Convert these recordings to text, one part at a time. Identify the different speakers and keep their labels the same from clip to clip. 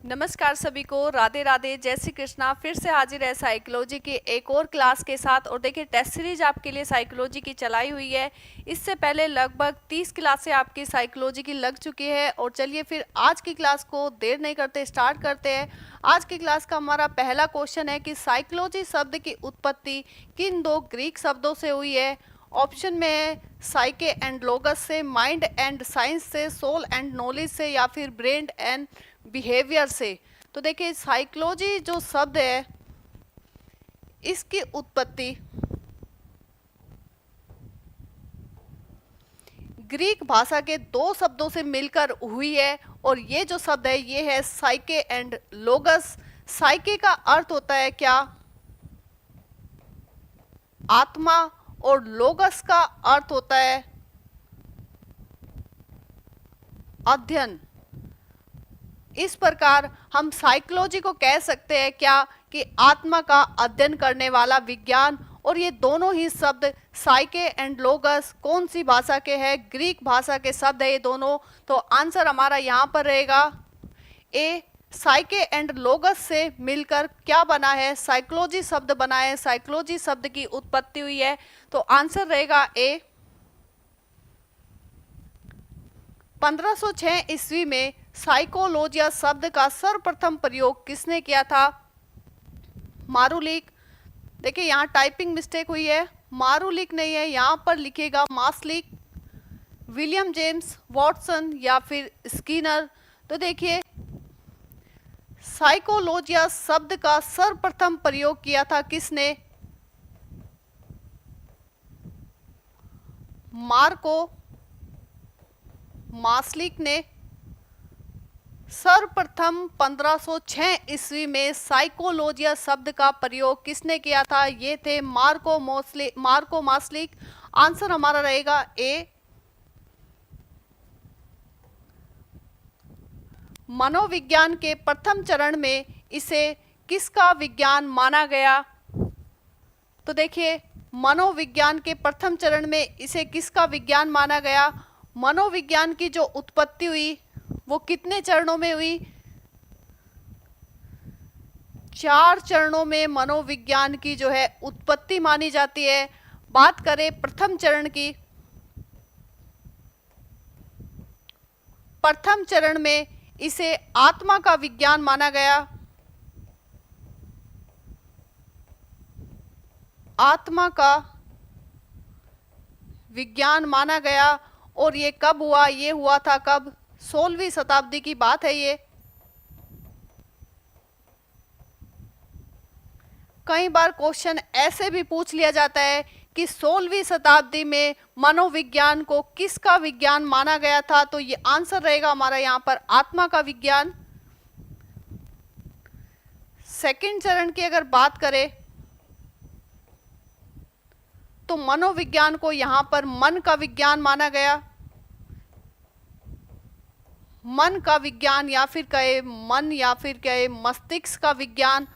Speaker 1: नमस्कार सभी को, राधे राधे, जय श्री कृष्णा। फिर से हाजिर है साइकोलॉजी की एक और क्लास के साथ। और देखिए, टेस्ट सीरीज आपके लिए साइकोलॉजी की चलाई हुई है। इससे पहले लगभग 30 क्लासें आपकी साइकोलॉजी की लग चुकी है। और चलिए फिर आज की क्लास को देर नहीं करते स्टार्ट करते हैं। आज की क्लास का हमारा पहला क्वेश्चन है कि साइकोलॉजी शब्द की उत्पत्ति किन दो ग्रीक शब्दों से हुई है। ऑप्शन में है साइके एंड लोगस से, माइंड एंड साइंस से, सोल एंड नॉलेज से, या फिर ब्रेन एंड बिहेवियर से। तो देखिए, साइकोलॉजी जो शब्द है इसकी उत्पत्ति ग्रीक भाषा के दो शब्दों से मिलकर हुई है। और ये जो शब्द है ये है साइके एंड लोगस। साइके का अर्थ होता है क्या? आत्मा। और लोगस का अर्थ होता है अध्ययन। इस प्रकार हम साइकोलॉजी को कह सकते हैं क्या कि आत्मा का अध्ययन करने वाला विज्ञान। और ये दोनों ही शब्द साइके एंड लोगस कौन सी भाषा के हैं? ग्रीक भाषा के शब्द है ये दोनों। तो आंसर हमारा यहाँ पर रहेगा ए। साइके एंड लोगस से मिलकर क्या बना है? साइकोलॉजी शब्द बना है। साइकोलॉजी शब्द की उत्पत्ति हुई है। तो आंसर रहेगा ए। 1506 ईस्वी में साइकोलॉजिया शब्द का सर्वप्रथम प्रयोग किसने किया था? मारुलिक। देखिए, यहाँ टाइपिंग मिस्टेक हुई है, मारुलिक नहीं है, यहाँ पर लिखेगा मास्लिक। विलियम जेम्स वॉटसन या फिर स्किनर। तो देखिए, साइकोलॉजिया शब्द का सर्वप्रथम प्रयोग किया था किसने? मार्को मास्लिक ने। सर्वप्रथम 1506 ईस्वी में साइकोलॉजिया शब्द का प्रयोग किसने किया था? ये थे मार्को मास्लिक। आंसर हमारा रहेगा ए। मनोविज्ञान के प्रथम चरण में इसे किसका विज्ञान माना गया? तो देखिए, मनोविज्ञान के प्रथम चरण में इसे किसका विज्ञान माना गया? मनोविज्ञान की जो उत्पत्ति हुई वो कितने चरणों में हुई? 4 चरणों में मनोविज्ञान की जो है उत्पत्ति मानी जाती है। बात करें प्रथम चरण की, प्रथम चरण में इसे आत्मा का विज्ञान माना गया। आत्मा का विज्ञान माना गया। और ये कब हुआ? ये हुआ था कब? 16वीं शताब्दी की बात है ये। कई बार क्वेश्चन ऐसे भी पूछ लिया जाता है कि 16वीं शताब्दी में मनोविज्ञान को किसका विज्ञान माना गया था? तो ये आंसर रहेगा हमारा यहाँ पर आत्मा का विज्ञान। सेकंड चरण की अगर बात करें तो मनोविज्ञान को यहाँ पर मन का विज्ञान माना गया। मन का विज्ञान या फिर कहे मन या फिर कहे मस्तिष्क का विज्ञान।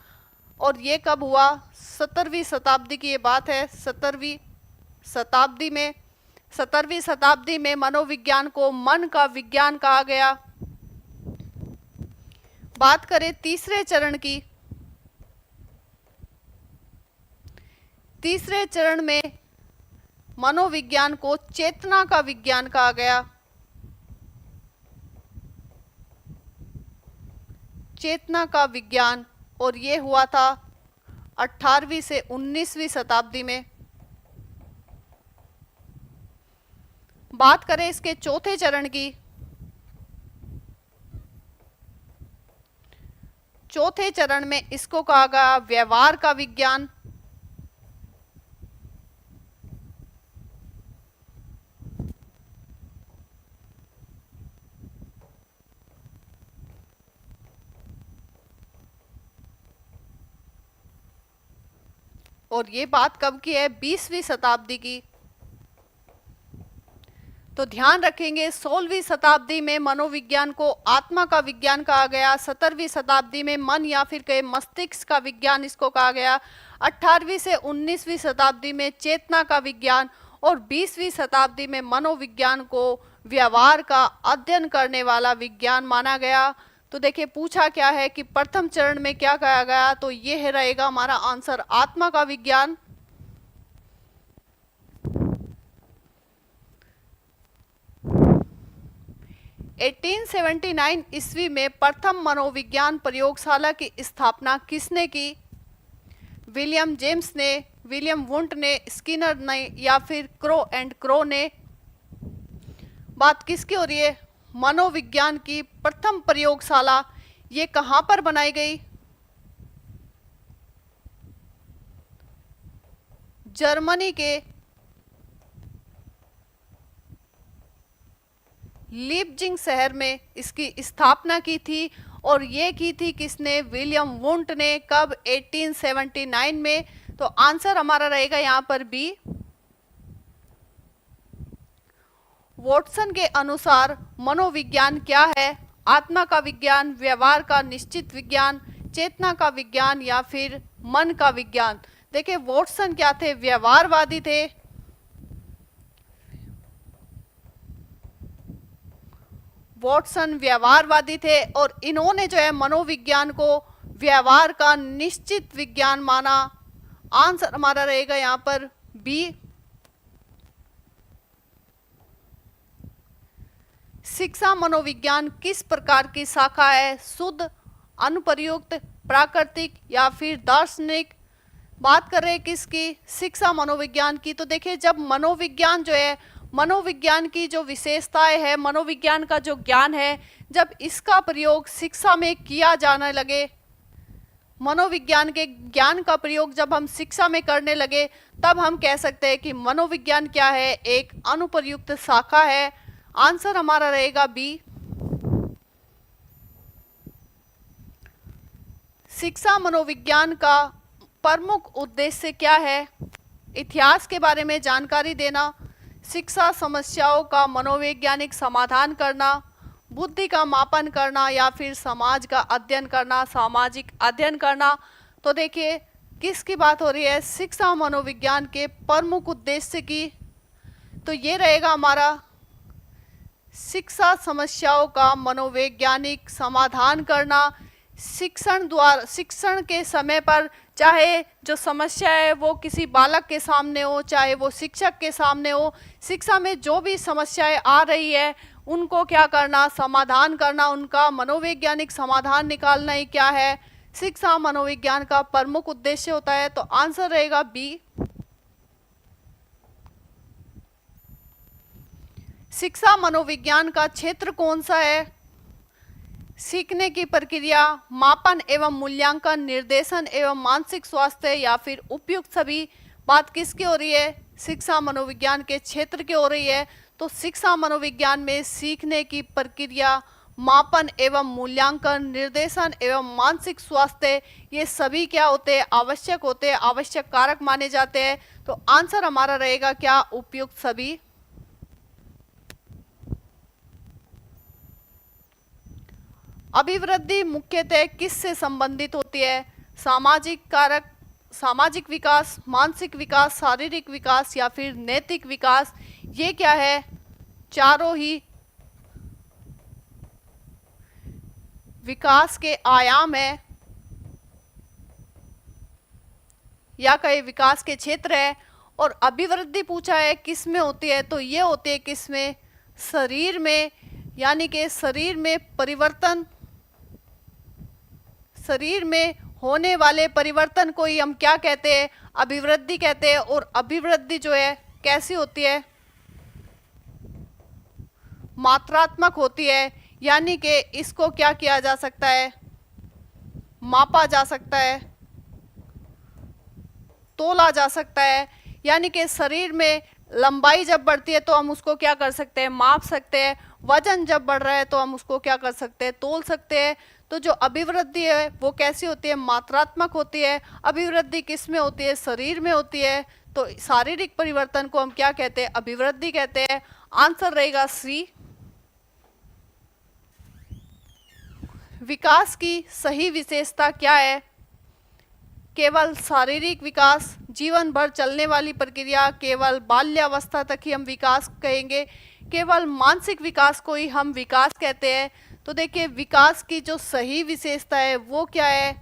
Speaker 1: और ये कब हुआ? 17वीं शताब्दी की ये बात है। 17वीं शताब्दी में मनोविज्ञान को मन का विज्ञान कहा गया। बात करें तीसरे चरण की, तीसरे चरण में मनोविज्ञान को चेतना का विज्ञान कहा गया। चेतना का विज्ञान। और ये हुआ था 18वीं से 19वीं शताब्दी में। बात करें इसके चौथे चरण की, चौथे चरण में इसको कहा गया व्यवहार का विज्ञान। और ये बात कब की है? 20वीं शताब्दी की। तो ध्यान रखेंगे, 16वीं शताब्दी में मनोविज्ञान को आत्मा का विज्ञान कहा गया। 17वीं शताब्दी में मन या फिर कहे मस्तिष्क का विज्ञान इसको कहा गया। 18वीं से 19वीं शताब्दी में चेतना का विज्ञान। और 20वीं शताब्दी में मनोविज्ञान को व्यवहार का अध्ययन करने वाला विज्ञान माना गया। तो देखिए पूछा क्या है कि प्रथम चरण में क्या कहा गया, तो ये रहेगा हमारा आंसर आत्मा का विज्ञान। एटीन 1879 ईस्वी में प्रथम मनोविज्ञान प्रयोगशाला की स्थापना किसने की? विलियम जेम्स ने, विलियम वुंट ने, स्किनर ने या फिर क्रो एंड क्रो ने? बात किसकी हो रही है? मनोविज्ञान की प्रथम प्रयोगशाला ये कहां पर बनाई गई? जर्मनी के लीपजिग शहर में इसकी स्थापना की थी। और ये की थी किसने? विलियम वुंट ने। कब? 1879 में। तो आंसर हमारा रहेगा यहां पर बी। वॉटसन के अनुसार मनोविज्ञान क्या है? आत्मा का विज्ञान, व्यवहार का निश्चित विज्ञान, चेतना का विज्ञान या फिर मन का विज्ञान? देखिए वॉटसन क्या थे? व्यवहारवादी थे। वॉटसन व्यवहारवादी थे और इन्होंने जो है मनोविज्ञान को व्यवहार का निश्चित विज्ञान माना। आंसर हमारा रहेगा यहां पर बी। शिक्षा मनोविज्ञान किस प्रकार की शाखा है? शुद्ध, अनुप्रयुक्त, प्राकृतिक या फिर दार्शनिक? बात कर रहे हैं किसकी? शिक्षा मनोविज्ञान की। तो देखिए जब मनोविज्ञान जो है, मनोविज्ञान की जो विशेषताएं है, मनोविज्ञान का जो ज्ञान है, जब इसका प्रयोग शिक्षा में किया जाने लगे, मनोविज्ञान के ज्ञान का प्रयोग जब हम शिक्षा में करने लगे, तब हम कह सकते हैं कि मनोविज्ञान क्या है? एक अनुप्रयुक्त शाखा है। आंसर हमारा रहेगा बी। शिक्षा मनोविज्ञान का प्रमुख उद्देश्य क्या है? इतिहास के बारे में जानकारी देना, शिक्षा समस्याओं का मनोवैज्ञानिक समाधान करना, बुद्धि का मापन करना या फिर समाज का अध्ययन करना, सामाजिक अध्ययन करना? तो देखिए किसकी बात हो रही है? शिक्षा मनोविज्ञान के प्रमुख उद्देश्य की। तो ये रहेगा हमारा शिक्षा समस्याओं का मनोवैज्ञानिक समाधान करना। शिक्षण के समय पर चाहे जो समस्या है वो किसी बालक के सामने हो, चाहे वो शिक्षक के सामने हो, शिक्षा में जो भी समस्याएं आ रही है उनको क्या करना? समाधान करना, उनका मनोवैज्ञानिक समाधान निकालना ही क्या है? शिक्षा मनोविज्ञान का प्रमुख उद्देश्य होता है। तो आंसर रहेगा बी। शिक्षा मनोविज्ञान का क्षेत्र कौन सा है? सीखने की प्रक्रिया, मापन एवं मूल्यांकन, निर्देशन एवं मानसिक स्वास्थ्य या फिर उपयुक्त सभी? बात किसकी हो रही है? शिक्षा मनोविज्ञान के क्षेत्र की हो रही है। तो शिक्षा मनोविज्ञान में सीखने की प्रक्रिया, मापन एवं मूल्यांकन, निर्देशन एवं मानसिक स्वास्थ्य, ये सभी क्या होते हैं? आवश्यक होते हैं, आवश्यक कारक माने जाते हैं। तो आंसर हमारा रहेगा क्या? उपयुक्त सभी। अभिवृद्धि मुख्यतः किससे संबंधित होती है? सामाजिक कारक, सामाजिक विकास, मानसिक विकास, शारीरिक विकास या फिर नैतिक विकास? ये क्या है? चारों ही विकास के आयाम है या कई विकास के क्षेत्र है। और अभिवृद्धि पूछा है किस में होती है? तो ये होती है किस में? शरीर में, यानी कि शरीर में परिवर्तन, शरीर में होने वाले परिवर्तन को ही हम क्या कहते हैं? अभिवृद्धि कहते हैं। और अभिवृद्धि जो है कैसी होती है? मात्रात्मक होती है, यानी कि इसको क्या किया जा सकता है? मापा जा सकता है, तोला जा सकता है। यानी कि शरीर में लंबाई जब बढ़ती है तो हम उसको क्या कर सकते हैं? माप सकते हैं। वजन जब बढ़ रहा है तो हम उसको क्या कर सकते हैं? तोल सकते हैं। तो जो अभिवृद्धि है वो कैसी होती है? मात्रात्मक होती है। अभिवृद्धि किस में होती है? शरीर में होती है। तो शारीरिक परिवर्तन को हम क्या कहते हैं? अभिवृद्धि कहते हैं। आंसर रहेगा सी। विकास की सही विशेषता क्या है? केवल शारीरिक विकास, जीवन भर चलने वाली प्रक्रिया, केवल बाल्यावस्था तक ही हम विकास कहेंगे, केवल मानसिक विकास को ही हम विकास कहते हैं। तो देखिए विकास की जो सही विशेषता है वो क्या है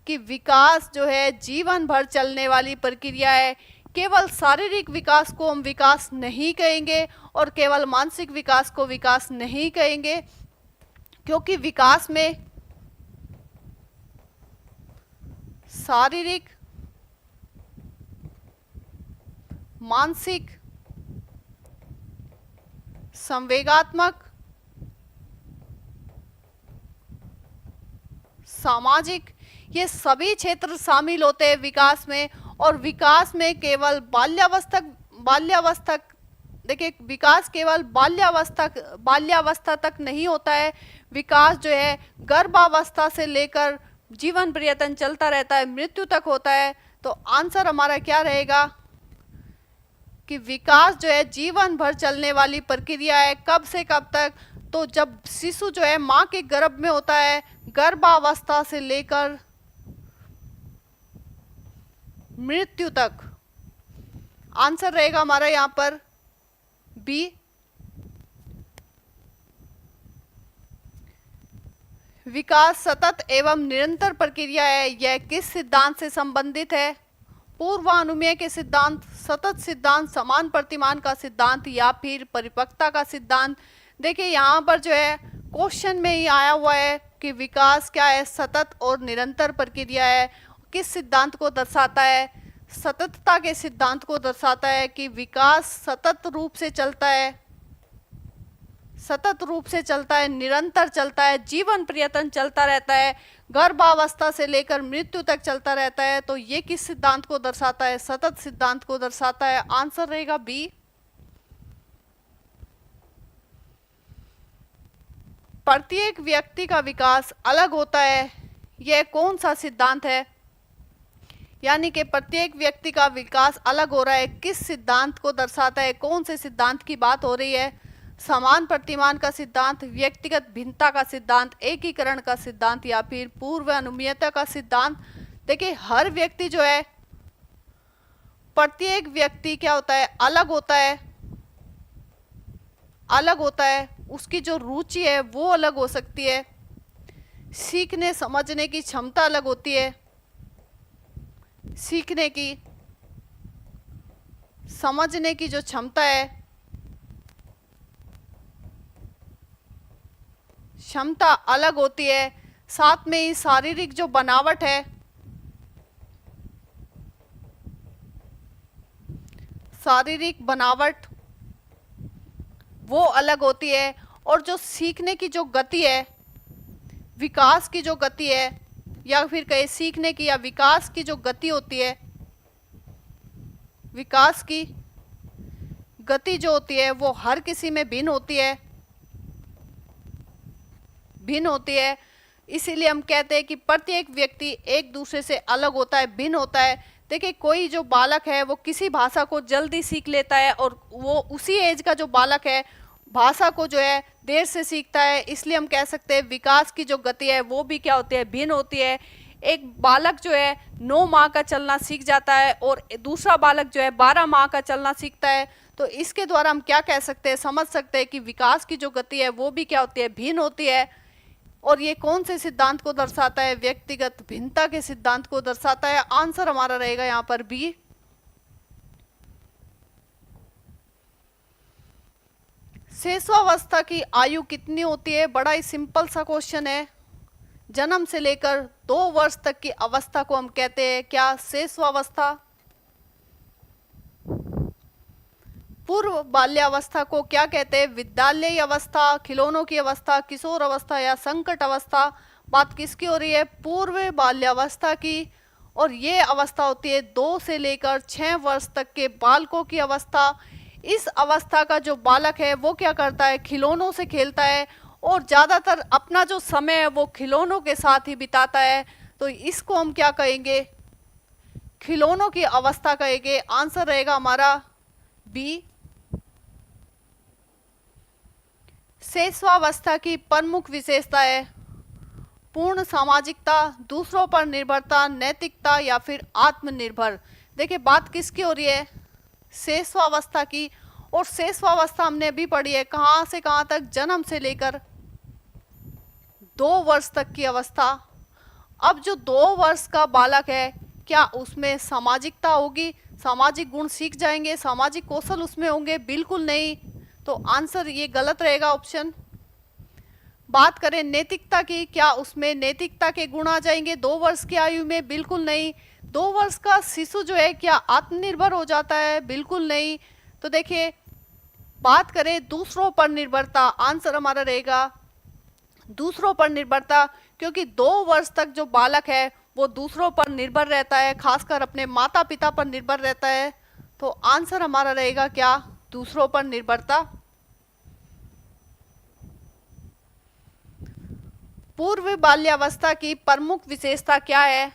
Speaker 1: कि विकास जो है जीवन भर चलने वाली प्रक्रिया है। केवल शारीरिक विकास को हम विकास नहीं कहेंगे और केवल मानसिक विकास को विकास नहीं कहेंगे, क्योंकि विकास में शारीरिक, मानसिक, संवेगात्मक, सामाजिक, ये सभी क्षेत्र शामिल होते हैं विकास में। और विकास में केवल बाल्यावस्था देखिए विकास केवल बाल्यावस्था तक नहीं होता है। विकास जो है गर्भावस्था से लेकर जीवन पर्यंत चलता रहता है, मृत्यु तक होता है। तो आंसर हमारा क्या रहेगा कि विकास जो है जीवन भर चलने वाली प्रक्रिया है। कब से कब तक? तो जब शिशु जो है माँ के गर्भ में होता है, गर्भावस्था से लेकर मृत्यु तक। आंसर रहेगा हमारा यहाँ पर बी। विकास सतत एवं निरंतर प्रक्रिया है। यह किस सिद्धांत से संबंधित है? पूर्वानुमेय के सिद्धांत, सतत सिद्धांत, समान प्रतिमान का सिद्धांत या फिर परिपक्वता का सिद्धांत। देखिए यहाँ पर जो है क्वेश्चन में ही आया हुआ है कि विकास क्या है, सतत और निरंतर प्रक्रिया है। किस सिद्धांत को दर्शाता है? सततता के सिद्धांत को दर्शाता है कि विकास सतत रूप से चलता है, निरंतर चलता है, जीवन पर्यंत चलता रहता है, गर्भावस्था से लेकर मृत्यु तक चलता रहता है। तो ये किस सिद्धांत को दर्शाता है? सतत सिद्धांत को दर्शाता है। आंसर रहेगा बी। प्रत्येक व्यक्ति का विकास अलग होता है। यह कौन सा सिद्धांत है? यानी कि प्रत्येक व्यक्ति का विकास अलग हो रहा है, किस सिद्धांत को दर्शाता है? कौन से सिद्धांत की बात हो रही है? समान प्रतिमान का सिद्धांत, व्यक्तिगत भिन्नता का सिद्धांत, एकीकरण का सिद्धांत या फिर पूर्व अनुमेयता का सिद्धांत। देखिए हर व्यक्ति जो है, प्रत्येक व्यक्ति क्या होता है? अलग होता है। उसकी जो रुचि है वो अलग हो सकती है। सीखने समझने की क्षमता अलग होती है। सीखने की, समझने की जो क्षमता है, क्षमता अलग होती है। साथ में ही शारीरिक जो बनावट है, शारीरिक बनावट वो अलग होती है। और जो सीखने की जो गति है, विकास की जो गति है, या फिर कहे सीखने की या विकास की जो गति होती है, विकास की गति जो होती है वो हर किसी में भिन्न होती है। इसीलिए हम कहते हैं कि प्रत्येक व्यक्ति एक दूसरे से अलग होता है, भिन्न होता है। देखिए कोई जो बालक है वो किसी भाषा को जल्दी सीख लेता है और वो उसी एज का जो बालक है भाषा को जो है देर से सीखता है। इसलिए हम कह सकते हैं विकास की जो गति है वो भी क्या होती है? भिन्न होती है। एक बालक जो है 9 माह का चलना सीख जाता है और दूसरा बालक जो है 12 माह का चलना सीखता है। तो इसके द्वारा हम क्या कह सकते हैं, समझ सकते हैं कि विकास की जो गति है वो भी क्या होती है? भिन्न होती है। और ये कौन से सिद्धांत को दर्शाता है? व्यक्तिगत भिन्नता के सिद्धांत को दर्शाता है। आंसर हमारा रहेगा यहाँ पर बी। शेषावस्था की आयु कितनी होती है? बड़ा ही सिंपल सा क्वेश्चन है। जन्म से लेकर 2 वर्ष तक की अवस्था को हम कहते हैं क्या? शेषावस्था। पूर्व बाल्यावस्था को क्या कहते हैं? विद्यालयी अवस्था, खिलौनों की अवस्था, किशोर अवस्था या संकट अवस्था। बात किसकी हो रही है? पूर्व बाल्यावस्था की। और ये अवस्था होती है 2 से लेकर 6 वर्ष तक के बालकों की अवस्था। इस अवस्था का जो बालक है वो क्या करता है? खिलौनों से खेलता है और ज़्यादातर अपना जो समय है वो खिलौनों के साथ ही बिताता है। तो इसको हम क्या कहेंगे? खिलौनों की अवस्था कहेंगे। आंसर रहेगा हमारा बी। शेषावस्था की प्रमुख विशेषता है पूर्ण सामाजिकता, दूसरों पर निर्भरता, नैतिकता या फिर आत्मनिर्भर। देखिए बात किसकी हो रही है? शेषावस्था की। और शेषावस्था हमने अभी पढ़ी है, कहाँ से कहाँ तक? जन्म से लेकर 2 वर्ष तक की अवस्था। अब जो 2 वर्ष का बालक है, क्या उसमें सामाजिकता होगी, सामाजिक गुण सीख जाएंगे, सामाजिक कौशल उसमें होंगे? बिल्कुल नहीं। तो आंसर ये गलत रहेगा ऑप्शन। बात करें नैतिकता की, क्या उसमें नैतिकता के गुण आ जाएंगे 2 वर्ष की आयु में? बिल्कुल नहीं। 2 वर्ष का शिशु जो है क्या आत्मनिर्भर हो जाता है? बिल्कुल नहीं। तो देखिए, बात करें दूसरों पर निर्भरता, आंसर हमारा रहेगा दूसरों पर निर्भरता, क्योंकि 2 वर्ष तक जो बालक है वो दूसरों पर निर्भर रहता है, खासकर अपने माता पिता पर निर्भर रहता है। तो आंसर हमारा रहेगा क्या? दूसरों पर निर्भरता। पूर्व बाल्यावस्था की प्रमुख विशेषता क्या है?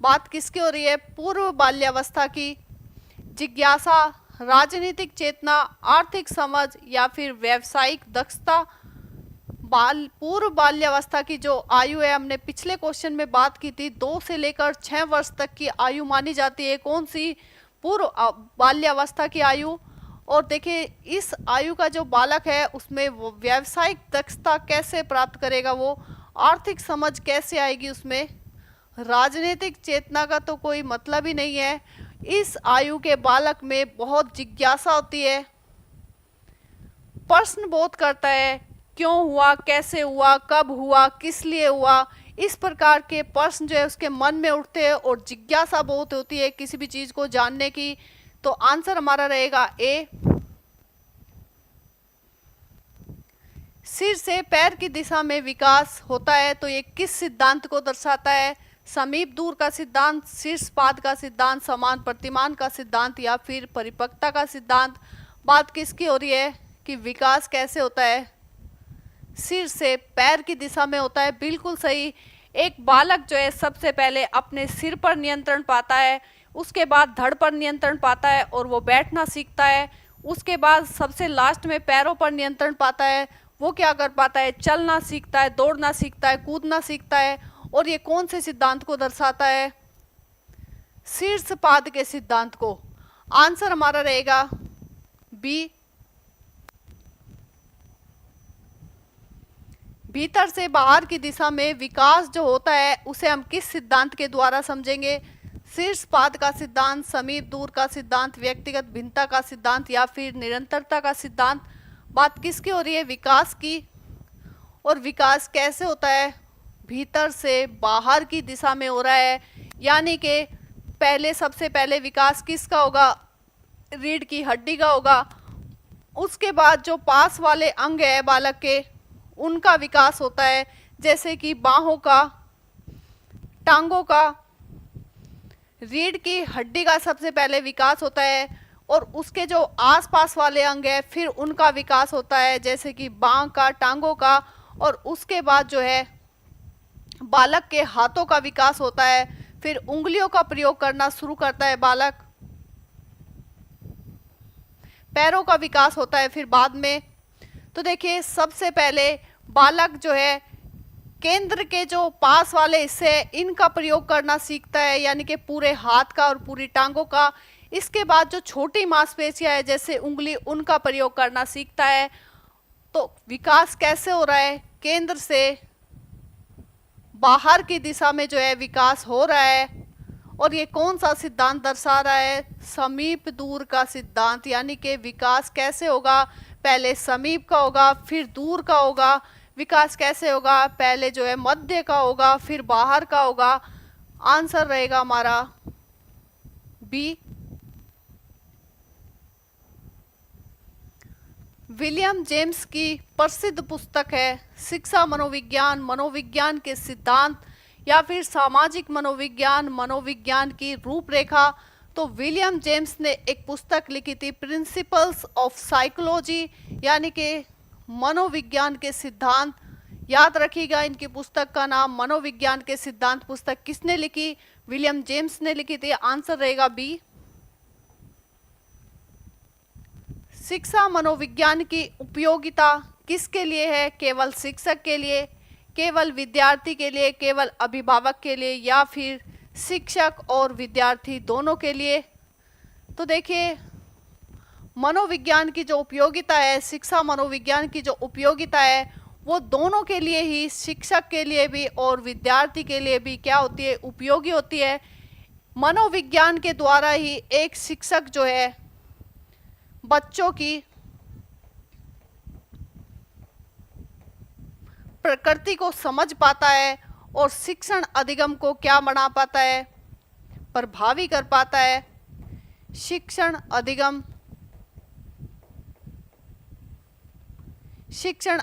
Speaker 1: बात किसकी हो रही है? पूर्व बाल्यावस्था की। जिज्ञासा, राजनीतिक चेतना, आर्थिक समझ या फिर व्यावसायिक दक्षता। पूर्व बाल्यावस्था की जो आयु है, हमने पिछले क्वेश्चन में बात की थी, 2 से लेकर 6 वर्ष तक की आयु मानी जाती है। कौन सी? पूर्व बाल्यावस्था की आयु। और देखिए, इस आयु का जो बालक है उसमें वो व्यावसायिक दक्षता कैसे प्राप्त करेगा, वो आर्थिक समझ कैसे आएगी उसमें, राजनीतिक चेतना का तो कोई मतलब ही नहीं है। इस आयु के बालक में बहुत जिज्ञासा होती है, प्रश्न बोध करता है, क्यों हुआ, कैसे हुआ, कब हुआ, किस लिए हुआ, इस प्रकार के प्रश्न जो है उसके मन में उठते हैं और जिज्ञासा बहुत होती है किसी भी चीज को जानने की। तो आंसर हमारा रहेगा ए। सिर से पैर की दिशा में विकास होता है, तो ये किस सिद्धांत को दर्शाता है? समीप दूर का सिद्धांत, शीर्षपाद का सिद्धांत, समान प्रतिमान का सिद्धांत या फिर परिपक्वता का सिद्धांत। बात किसकी हो रही है कि विकास कैसे होता है? सिर से पैर की दिशा में होता है, बिल्कुल सही। एक बालक जो है सबसे पहले अपने सिर पर नियंत्रण पाता है, उसके बाद धड़ पर नियंत्रण पाता है और वो बैठना सीखता है। उसके बाद सबसे लास्ट में पैरों पर नियंत्रण पाता है, वो क्या कर पाता है? चलना सीखता है, दौड़ना सीखता है, कूदना सीखता है। और ये कौन से सिद्धांत को दर्शाता है? शीर्षपाद के सिद्धांत को। आंसर हमारा रहेगा बी। भीतर से बाहर की दिशा में विकास जो होता है उसे हम किस सिद्धांत के द्वारा समझेंगे? शीर्षपाद का सिद्धांत, समीप दूर का सिद्धांत, व्यक्तिगत भिन्नता का सिद्धांत या फिर निरंतरता का सिद्धांत। बात किसकी हो रही है? विकास की। और विकास कैसे होता है? भीतर से बाहर की दिशा में हो रहा है, यानी कि पहले सबसे पहले विकास किसका होगा? रीढ़ की हड्डी का होगा। उसके बाद जो पास वाले अंग है बालक के, उनका विकास होता है, जैसे कि बाहों का, टांगों का। रीढ़ की हड्डी का सबसे पहले विकास होता है और उसके जो आसपास वाले अंग है फिर उनका विकास होता है, जैसे कि बांह का, टांगों का। और उसके बाद जो है बालक के हाथों का विकास होता है, फिर उंगलियों का प्रयोग करना शुरू करता है बालक। पैरों का विकास होता है फिर बाद में। तो देखिए, सबसे पहले बालक जो है केंद्र के जो पास वाले हिस्से इनका प्रयोग करना सीखता है, यानी कि पूरे हाथ का और पूरी टांगों का। इसके बाद जो छोटी मांसपेशियां है जैसे उंगली, उनका प्रयोग करना सीखता है। तो विकास कैसे हो रहा है? केंद्र से बाहर की दिशा में जो है विकास हो रहा है। और ये कौन सा सिद्धांत दर्शा रहा है? समीप दूर का सिद्धांत। यानी कि विकास कैसे होगा? पहले समीप का होगा, फिर दूर का होगा। विकास कैसे होगा? पहले जो है मध्य का होगा, फिर बाहर का होगा। आंसर रहेगा हमारा बी। विलियम जेम्स की प्रसिद्ध पुस्तक है शिक्षा मनोविज्ञान, मनोविज्ञान के सिद्धांत या फिर सामाजिक मनोविज्ञान, मनोविज्ञान की रूपरेखा। तो विलियम जेम्स ने एक पुस्तक लिखी थी प्रिंसिपल्स ऑफ साइकोलॉजी, यानी कि मनोविज्ञान के सिद्धांत। याद रखिएगा, इनकी पुस्तक का नाम मनोविज्ञान के सिद्धांत। पुस्तक किसने लिखी? विलियम जेम्स ने लिखी थी। आंसर रहेगा बी। शिक्षा मनोविज्ञान की उपयोगिता किसके लिए है? केवल शिक्षक के लिए, केवल विद्यार्थी के लिए, केवल अभिभावक के लिए या फिर शिक्षक और विद्यार्थी दोनों के लिए? तो देखिए, मनोविज्ञान की जो उपयोगिता है, शिक्षा मनोविज्ञान की जो उपयोगिता है वो दोनों के लिए ही, शिक्षक के लिए भी और विद्यार्थी के लिए भी क्या होती है, उपयोगी होती है। मनोविज्ञान के द्वारा ही एक शिक्षक जो है बच्चों की प्रकृति को समझ पाता है और शिक्षण अधिगम को क्या बना पाता है, प्रभावी कर पाता है। शिक्षण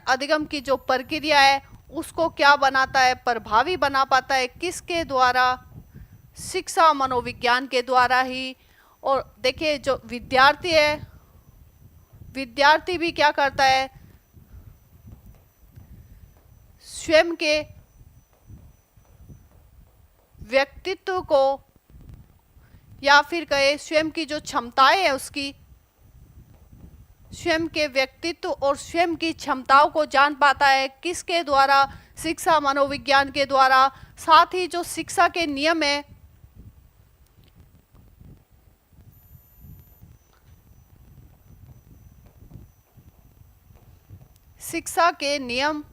Speaker 1: अधिगम की जो प्रक्रिया है उसको क्या बनाता है, प्रभावी बना पाता है। किसके द्वारा? शिक्षा मनोविज्ञान के द्वारा ही। और देखिए जो विद्यार्थी है, विद्यार्थी भी क्या करता है, स्वयं के व्यक्तित्व को या फिर कहे स्वयं की जो क्षमताएं है उसकी, स्वयं के व्यक्तित्व और स्वयं की क्षमताओं को जान पाता है। किसके द्वारा? शिक्षा मनोविज्ञान के द्वारा। साथ ही जो शिक्षा के नियम है, शिक्षा के नियम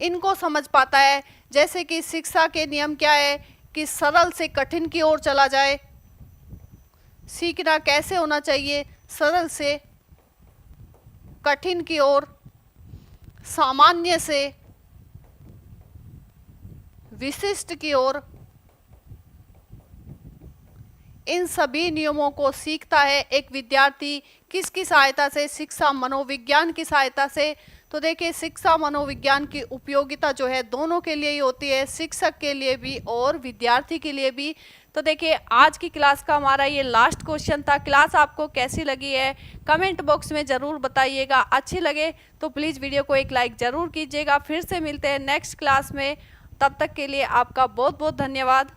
Speaker 1: इनको समझ पाता है। जैसे कि शिक्षा के नियम क्या है कि सरल से कठिन की ओर चला जाए। सीखना कैसे होना चाहिए? सरल से कठिन की ओर, सामान्य से विशिष्ट की ओर। इन सभी नियमों को सीखता है एक विद्यार्थी किसकी सहायता से? शिक्षा मनोविज्ञान की सहायता से। तो देखिए शिक्षा मनोविज्ञान की उपयोगिता जो है दोनों के लिए ही होती है, शिक्षक के लिए भी और विद्यार्थी के लिए भी। तो देखिए आज की क्लास का हमारा ये लास्ट क्वेश्चन था। क्लास आपको कैसी लगी है कमेंट बॉक्स में ज़रूर बताइएगा। अच्छी लगे तो प्लीज़ वीडियो को एक लाइक ज़रूर कीजिएगा। फिर से मिलते हैं नेक्स्ट क्लास में, तब तक के लिए आपका बहुत बहुत धन्यवाद।